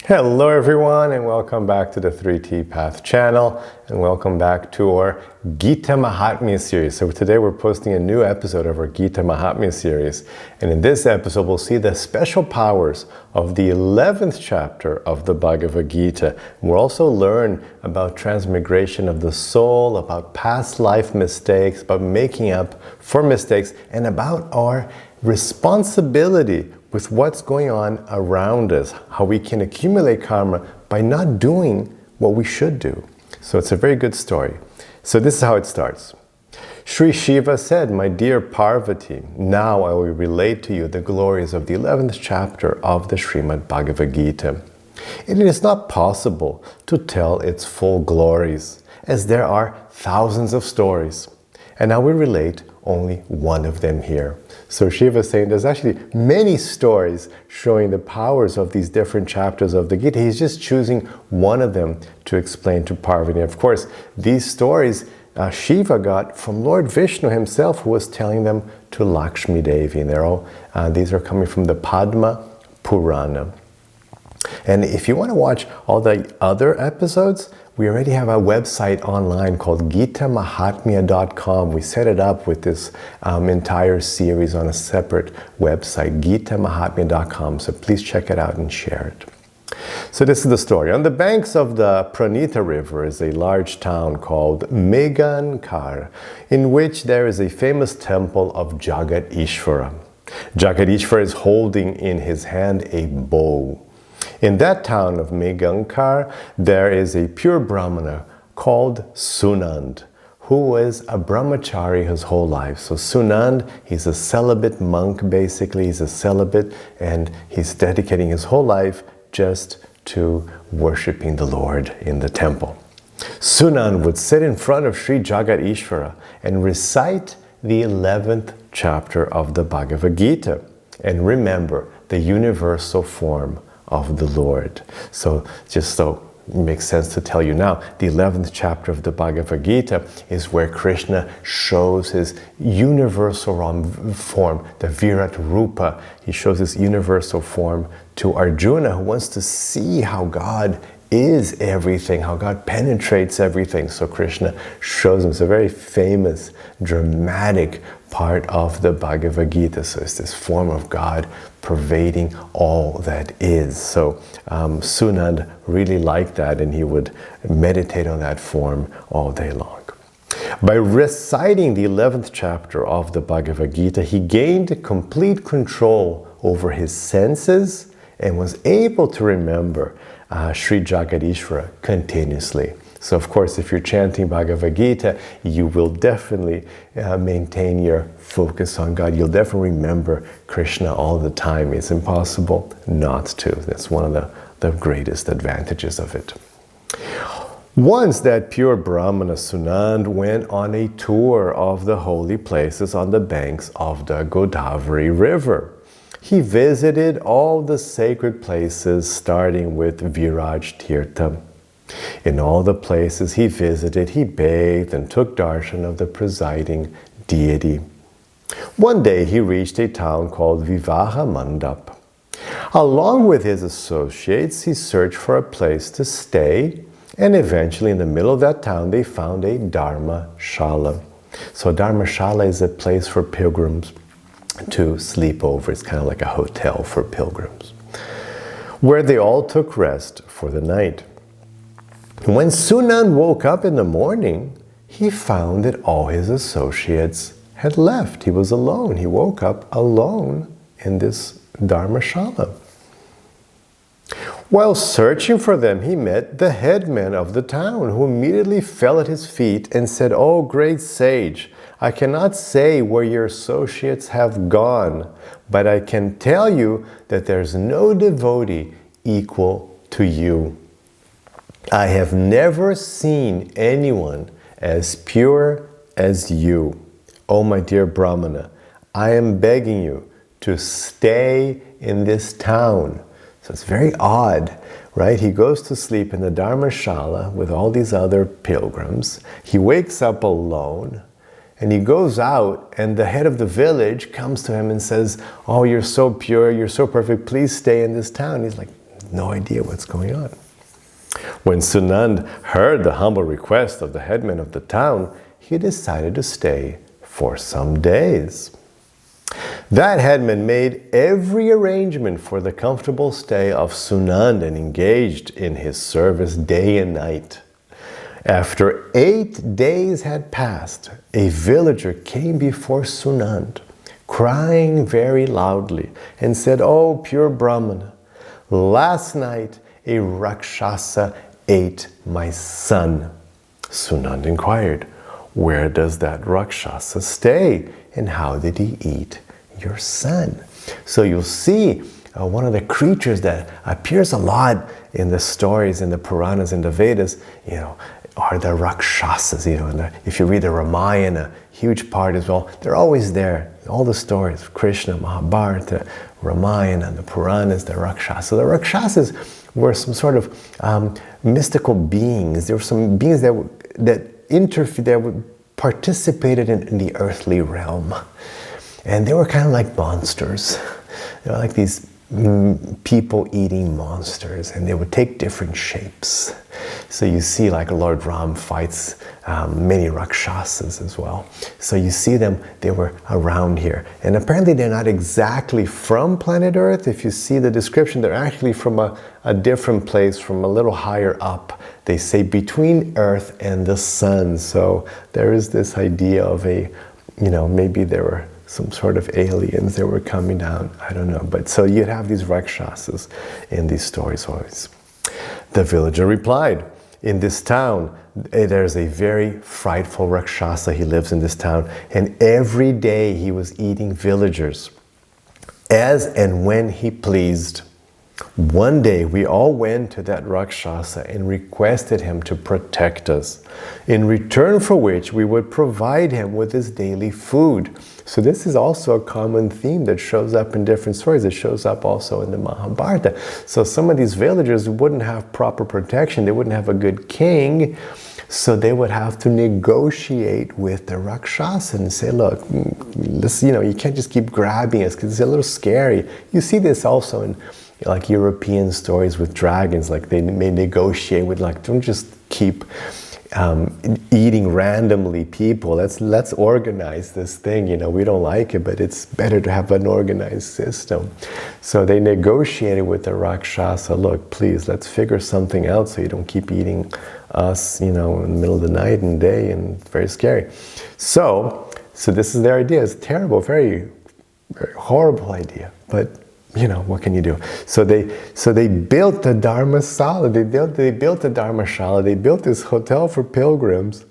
Hello everyone, and welcome back to the 3T Path channel, and welcome back to our Gita Mahatmya series. So today we're posting a new episode of our Gita Mahatmya series, and in this episode we'll see the special powers of the 11th chapter of the Bhagavad Gita. We'll also learn about transmigration of the soul, about past life mistakes, about making up for mistakes, and about our responsibility with what's going on around us, how we can accumulate karma by not doing what we should do. So it's a very good story. So this is how it starts. Sri Shiva said, "My dear Parvati, now I will relate to you the glories of the 11th chapter of the Srimad Bhagavad Gita. It is not possible to tell its full glories, as there are thousands of stories. And I will relate only one of them here." So Shiva is saying there's actually many stories showing the powers of these different chapters of the Gita. He's just choosing one of them to explain to Parvati. Of course, these stories Shiva got from Lord Vishnu himself, who was telling them to Lakshmi Devi. And they're all, these are coming from the Padma Purana. And if you want to watch all the other episodes, we already have a website online called GitaMahatmya.com. We set it up with this entire series on a separate website, GitaMahatmya.com. So please check it out and share it. So this is the story. On the banks of the Pranita River is a large town called Megankar, in which there is a famous temple of Jagat Ishvara. Jagat Ishvara is holding in his hand a bow. In that town of Megankar, there is a pure Brahmana called Sunand, who was a brahmachari his whole life. So Sunand, he's a celibate monk basically, he's a celibate, and he's dedicating his whole life just to worshiping the Lord in the temple. Sunand would sit in front of Sri Jagat Ishvara and recite the 11th chapter of the Bhagavad Gita and remember the universal form of the Lord. So just so it makes sense to tell you now, the 11th chapter of the Bhagavad Gita is where Krishna shows his universal form, the Virat Rupa. He shows his universal form to Arjuna, who wants to see how God is everything, how God penetrates everything. So Krishna shows him. It's a very famous, dramatic part of the Bhagavad Gita. So it's this form of God pervading all that is. So Sunand really liked that, and he would meditate on that form all day long. By reciting the 11th chapter of the Bhagavad Gita, he gained complete control over his senses and was able to remember Sri Jagadishvara continuously. So of course, if you're chanting Bhagavad Gita, you will definitely maintain your focus on God. You'll definitely remember Krishna all the time. It's impossible not to. That's one of the greatest advantages of it. Once that pure Brahmana Sunand went on a tour of the holy places on the banks of the Godavari River. He visited all the sacred places, starting with Viraj Tirtha. In all the places he visited, he bathed and took darshan of the presiding deity. One day he reached a town called Vivaha Mandap. Along with his associates, he searched for a place to stay, and eventually in the middle of that town they found a Dharma Shala. So Dharma Shala is a place for pilgrims to sleep over. It's kind of like a hotel for pilgrims, where they all took rest for the night. When Sunand woke up in the morning, he found that all his associates had left. He was alone. He woke up alone in this Dharmashala. While searching for them, he met the headman of the town, who immediately fell at his feet and said, "Oh, great sage, I cannot say where your associates have gone, but I can tell you that there's no devotee equal to you. I have never seen anyone as pure as you. Oh, my dear Brahmana, I am begging you to stay in this town." So it's very odd, right? He goes to sleep in the Dharmashala with all these other pilgrims. He wakes up alone, and he goes out, and the head of the village comes to him and says, "Oh, you're so pure, you're so perfect, please stay in this town." He's like, no idea what's going on. When Sunand heard the humble request of the headman of the town, he decided to stay for some days. That headman made every arrangement for the comfortable stay of Sunand and engaged in his service day and night. After 8 days had passed, a villager came before Sunand, crying very loudly, and said, "Oh, pure Brahmana, last night a Rakshasa ate my son." Sunand inquired, "Where does that Rakshasa stay, and how did he eat your son?" So you'll see one of the creatures that appears a lot in the stories, in the Puranas, in the Vedas, are the Rakshasas. If you read the Ramayana, huge part as well, they're always there. All the stories, Krishna, Mahabharata, Ramayana, the Puranas, the Rakshasas. So the Rakshasas were some sort of mystical beings. There were some beings that participated in the earthly realm. And they were kind of like monsters. They were like these people-eating monsters, and they would take different shapes. So you see, like Lord Ram fights many Rakshasas as well. So you see them, they were around here. And apparently they're not exactly from planet Earth. If you see the description, they're actually from a different place, from a little higher up. They say between Earth and the sun. So there is this idea of maybe there were some sort of aliens that were coming down. I don't know. But so you'd have these Rakshasas in these stories always. The villager replied, "In this town, there's a very frightful Rakshasa. He lives in this town. And every day he was eating villagers, as and when he pleased. One day we all went to that Rakshasa and requested him to protect us, in return for which we would provide him with his daily food." So this is also a common theme that shows up in different stories. It shows up also in the Mahabharata. So some of these villagers wouldn't have proper protection. They wouldn't have a good king. So they would have to negotiate with the Rakshasa and say, "Look, you can't just keep grabbing us because it's a little scary." You see this also in like European stories with dragons. Like they may negotiate with, like, don't just keep eating randomly people. Let's organize this thing. We don't like it, but it's better to have an organized system. So they negotiated with the Rakshasa. "Look, please, let's figure something out so you don't keep eating us, in the middle of the night and day, and it's very scary." So this is their idea. It's terrible, very, very horrible idea. But what can you do? So they built the Dharmasala. They built the Dharmashala. They built this hotel for pilgrims,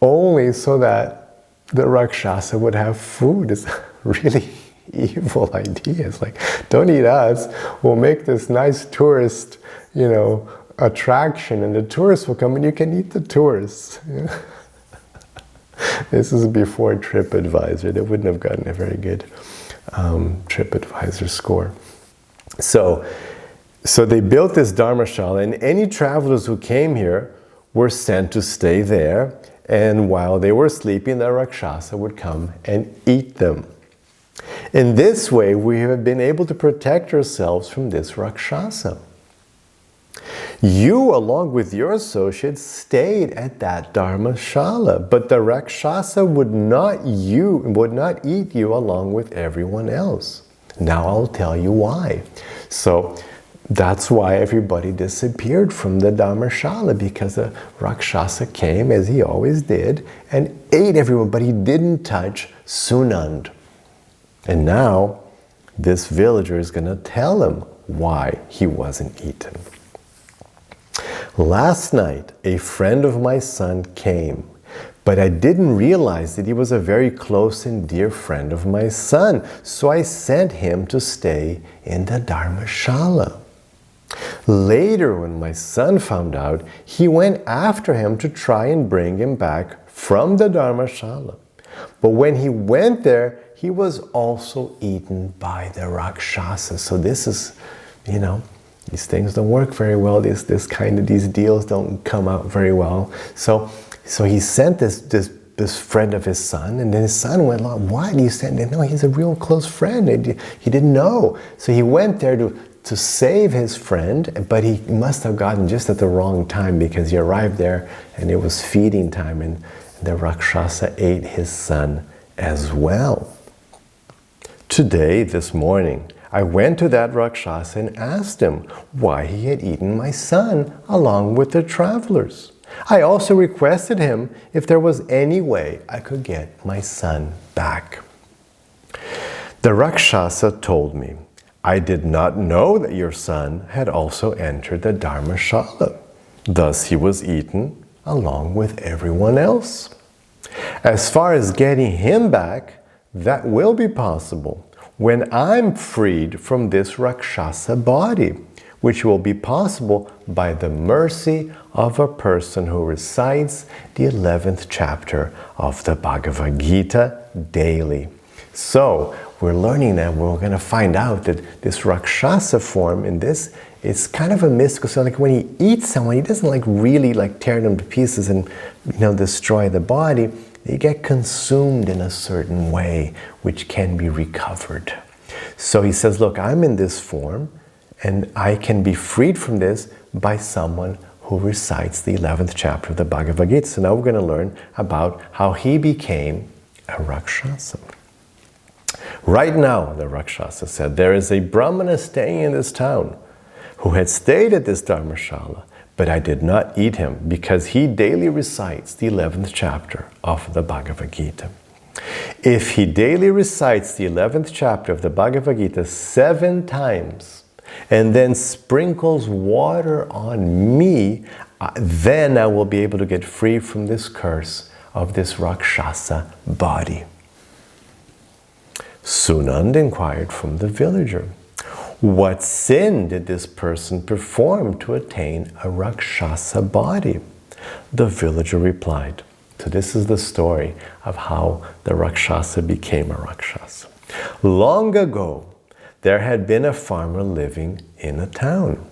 only so that the Rakshasa would have food. It's a really evil idea. It's like, don't eat us. We'll make this nice tourist, attraction, and the tourists will come, and you can eat the tourists. This is before TripAdvisor. They wouldn't have gotten a very good TripAdvisor score. So they built this Dharmashala, and any travelers who came here were sent to stay there, and while they were sleeping, the Rakshasa would come and eat them. In this way, we have been able to protect ourselves from this Rakshasa. You, along with your associates, stayed at that Dharmashala, but the Rakshasa would not eat you along with everyone else. Now I'll tell you why. So that's why everybody disappeared from the Dharmashala, because the Rakshasa came, as he always did, and ate everyone, but he didn't touch Sunand. And now this villager is going to tell him why he wasn't eaten. Last night, a friend of my son came, but I didn't realize that he was a very close and dear friend of my son, so I sent him to stay in the Dharmashala. Later, when my son found out, he went after him to try and bring him back from the Dharmashala. But when he went there, he was also eaten by the Rakshasa. So this is, these things don't work very well. These deals don't come out very well. So he sent this this friend of his son, and then his son went along. What? He said, no, he's a real close friend. He didn't know. So he went there to save his friend, but he must have gotten just at the wrong time, because he arrived there and it was feeding time, and the Rakshasa ate his son as well. Today, this morning, I went to that Rakshasa and asked him why he had eaten my son along with the travelers. I also requested him if there was any way I could get my son back. The Rakshasa told me, I did not know that your son had also entered the Dharmashala. Thus he was eaten along with everyone else. As far as getting him back, that will be possible when I'm freed from this Rakshasa body, which will be possible by the mercy of a person who recites the 11th chapter of the Bhagavad Gita daily. So, we're learning that we're going to find out that this Rakshasa form in this is kind of a mystical. So like when he eats someone, he doesn't really tear them to pieces and destroy the body. They get consumed in a certain way, which can be recovered. So he says, look, I'm in this form, and I can be freed from this by someone who recites the 11th chapter of the Bhagavad Gita. So now we're going to learn about how he became a Rakshasa. Right now, the Rakshasa said, there is a Brahmana staying in this town who had stayed at this Dharmashala, but I did not eat him because he daily recites the 11th chapter of the Bhagavad Gita. If he daily recites the 11th chapter of the Bhagavad Gita 7 times and then sprinkles water on me, then I will be able to get free from this curse of this Rakshasa body. Sunand inquired from the villager, what sin did this person perform to attain a Rakshasa body? The villager replied. So this is the story of how the Rakshasa became a Rakshasa. Long ago, there had been a farmer living in a town.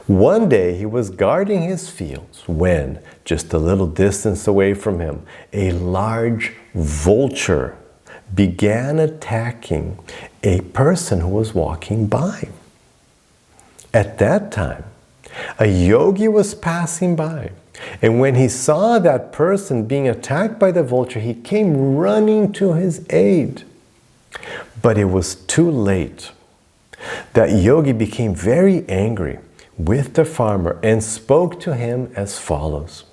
One day he was guarding his fields when, just a little distance away from him, a large vulture began attacking a person who was walking by. At that time, a yogi was passing by, and when he saw that person being attacked by the vulture, he came running to his aid. But it was too late. That yogi became very angry with the farmer and spoke to him as follows.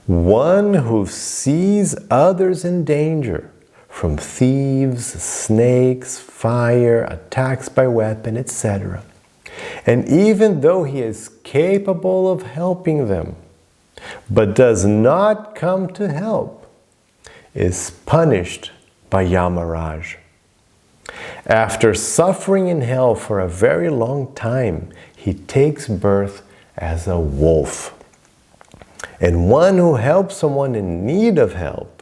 One who sees others in danger from thieves, snakes, fire, attacks by weapon, etc. And even though he is capable of helping them, but does not come to help, is punished by Yamaraj. After suffering in hell for a very long time, he takes birth as a wolf. And one who helps someone in need of help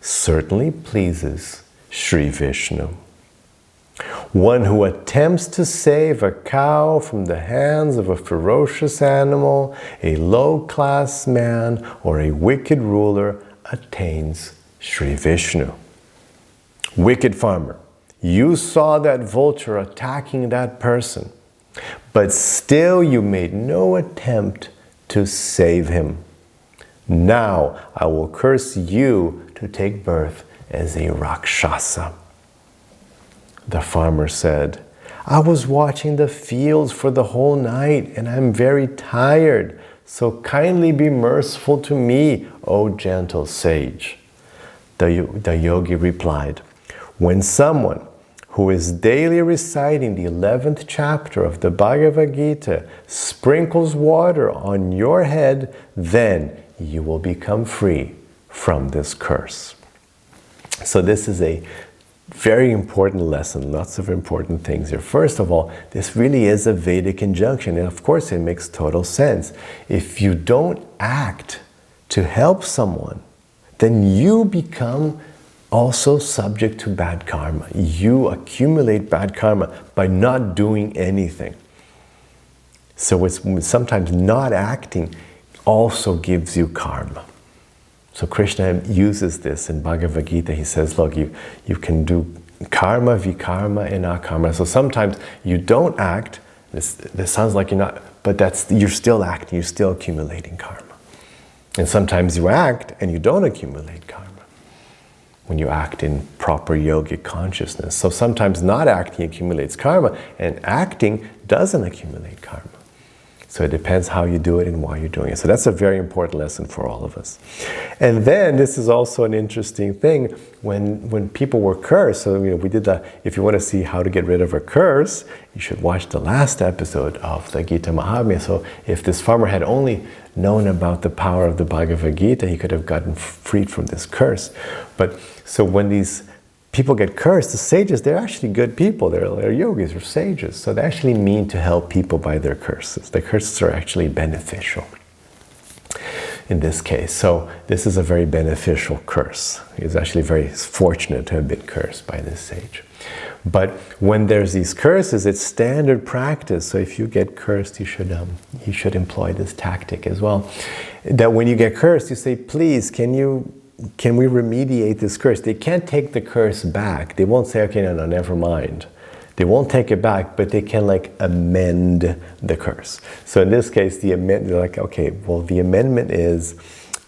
certainly pleases Sri Vishnu. One who attempts to save a cow from the hands of a ferocious animal, a low-class man, or a wicked ruler attains Sri Vishnu. Wicked farmer, you saw that vulture attacking that person, but still you made no attempt to save him. Now I will curse you to take birth as a Rakshasa. The farmer said, I was watching the fields for the whole night and I'm very tired, so kindly be merciful to me, O gentle sage. The yogi replied, when someone who is daily reciting the 11th chapter of the Bhagavad Gita sprinkles water on your head, then you will become free from this curse. So this is a very important lesson, lots of important things here. First of all, this really is a Vedic injunction, and of course it makes total sense. If you don't act to help someone, then you become also subject to bad karma. You accumulate bad karma by not doing anything. So it's sometimes not acting also gives you karma. So Krishna uses this in Bhagavad Gita. He says, look, you can do karma, vikarma, and akarma. So sometimes you don't act. This sounds like you're not, but you're still acting, you're still accumulating karma. And sometimes you act and you don't accumulate karma when you act in proper yogic consciousness. So sometimes not acting accumulates karma, and acting doesn't accumulate karma. So it depends how you do it and why you're doing it. So that's a very important lesson for all of us. And then this is also an interesting thing when people were cursed. So we did that. If you want to see how to get rid of a curse, you should watch the last episode of the Gita Mahatmya. So if this farmer had only known about the power of the Bhagavad Gita, he could have gotten freed from this curse. But so when these people get cursed, the sages, they're actually good people. They're yogis, they're sages. So they actually mean to help people by their curses. The curses are actually beneficial in this case. So this is a very beneficial curse. He's actually very fortunate to have been cursed by this sage. But when there's these curses, it's standard practice. So if you get cursed, you should employ this tactic as well. That when you get cursed, you say, please, can we remediate this curse? They can't take the curse back. They won't say, okay, no, never mind. They won't take it back, but they can amend the curse. So in this case, they're like, okay, well, the amendment is,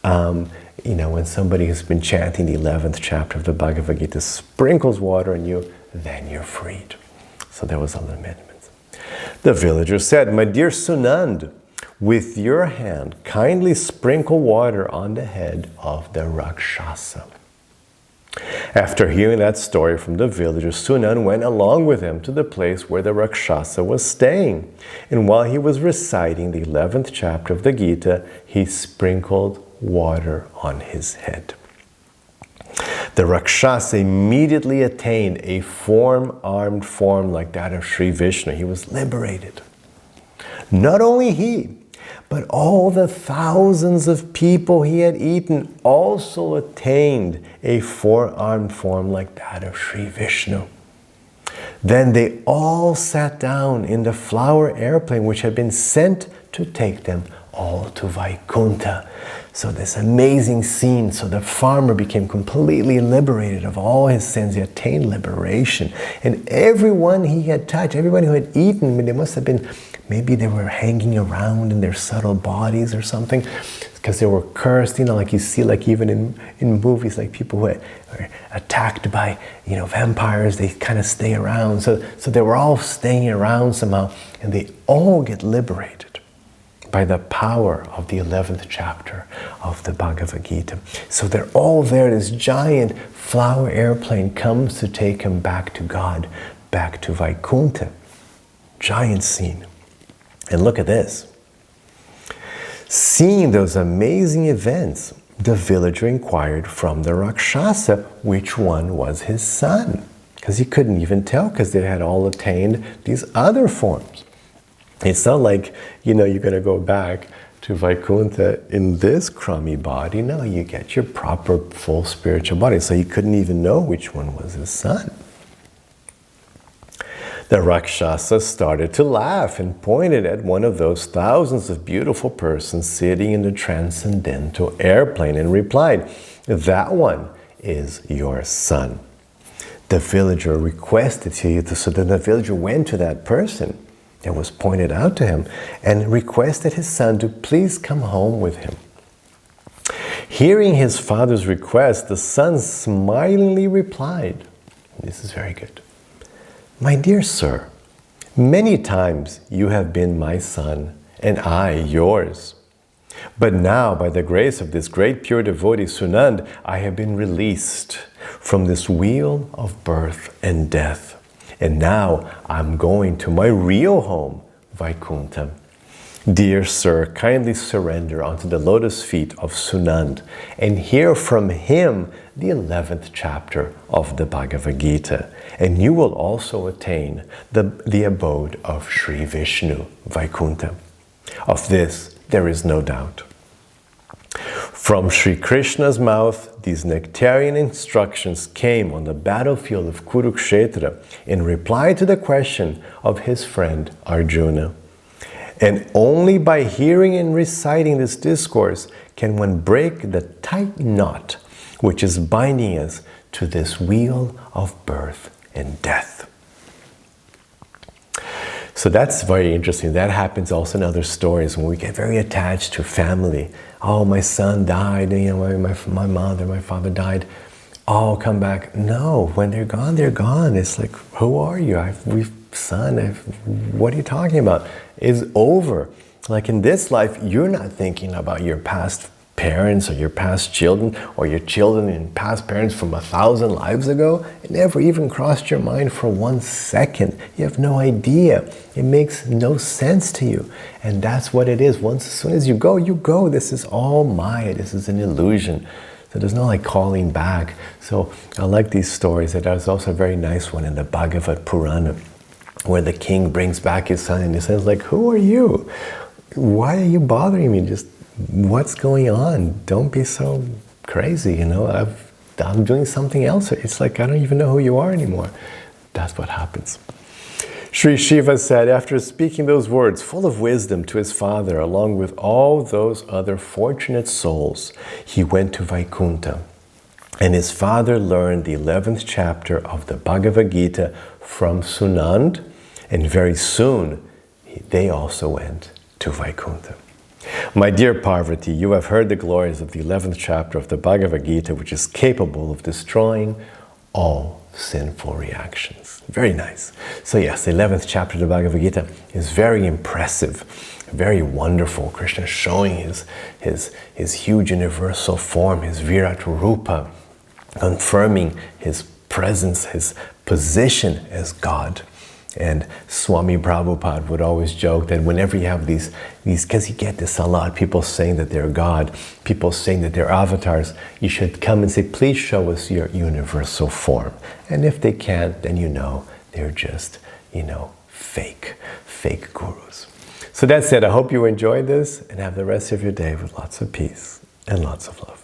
when somebody who's been chanting the 11th chapter of the Bhagavad Gita sprinkles water on you, then you're freed. So there was an amendment. The villager said, my dear Sunand, with your hand, kindly sprinkle water on the head of the Rakshasa. After hearing that story from the villager, Sunand went along with him to the place where the Rakshasa was staying. And while he was reciting the 11th chapter of the Gita, he sprinkled water on his head. The Rakshasa immediately attained a armed form like that of Sri Vishnu. He was liberated. Not only he, but all the thousands of people he had eaten also attained a four-armed form like that of Sri Vishnu. Then they all sat down in the flower airplane which had been sent to take them all to Vaikuntha. So this amazing scene, so the farmer became completely liberated of all his sins. He attained liberation. And everyone he had touched, everyone who had eaten, they must have been, maybe they were hanging around in their subtle bodies or something, because they were cursed, like you see, even in movies, people who are attacked by, vampires, they kind of stay around. So they were all staying around somehow, and they all get liberated by the power of the 11th chapter of the Bhagavad Gita. So they're all there. This giant flower airplane comes to take him back to God, back to Vaikuntha. Giant scene. And look at this. Seeing those amazing events, the villager inquired from the Rakshasa which one was his son. Because he couldn't even tell, because they had all attained these other forms. It's not like, you're going to go back to Vaikuntha in this crummy body. No, you get your proper full spiritual body. So he couldn't even know which one was his son. The Rakshasa started to laugh and pointed at one of those thousands of beautiful persons sitting in the transcendental airplane and replied, that one is your son. The villager requested so then the villager went to that person that was pointed out to him and requested his son to please come home with him. Hearing his father's request, the son smilingly replied, this is very good, my dear sir, many times you have been my son and I yours. But now, by the grace of this great pure devotee Sunand, I have been released from this wheel of birth and death. And now I'm going to my real home, Vaikuntha. Dear sir, kindly surrender unto the lotus feet of Sunand and hear from him the 11th chapter of the Bhagavad Gita. And you will also attain the abode of Sri Vishnu, Vaikuntha. Of this, there is no doubt. From Sri Krishna's mouth, these nectarian instructions came on the battlefield of Kurukshetra in reply to the question of his friend Arjuna. And only by hearing and reciting this discourse can one break the tight knot which is binding us to this wheel of birth and death. So that's very interesting. That happens also in other stories when we get very attached to family. Oh, my son died, my mother, my father died. Oh, I'll come back. No, when they're gone, they're gone. It's like, who are you? What are you talking about? It's over. Like in this life, you're not thinking about your past parents or your past children or your children and past parents from 1,000 lives ago. It never even crossed your mind for 1 second. You have no idea. It makes no sense to you. And that's what it is. As soon as you go, you go. This is all Maya. This is an illusion. So there's no like calling back. So I like these stories. There's also a very nice one in the Bhagavad Purana where the king brings back his son and he says like, who are you? Why are you bothering me? Just what's going on? Don't be so crazy, I'm doing something else. It's like, I don't even know who you are anymore. That's what happens. Sri Shiva said, after speaking those words full of wisdom to his father, along with all those other fortunate souls, he went to Vaikuntha. And his father learned the 11th chapter of the Bhagavad Gita from Sunand, and very soon they also went to Vaikuntha. My dear Parvati, you have heard the glories of the 11th chapter of the Bhagavad Gita, which is capable of destroying all sinful reactions. Very nice. So yes, the 11th chapter of the Bhagavad Gita is very impressive, very wonderful. Krishna showing his huge universal form, his Virat Rupa, confirming his presence, his position as God. And Swami Prabhupada would always joke that whenever you have these, because you get this a lot, people saying that they're God, people saying that they're avatars, you should come and say, please show us your universal form. And if they can't, then they're just, fake gurus. So that's it. I hope you enjoyed this and have the rest of your day with lots of peace and lots of love.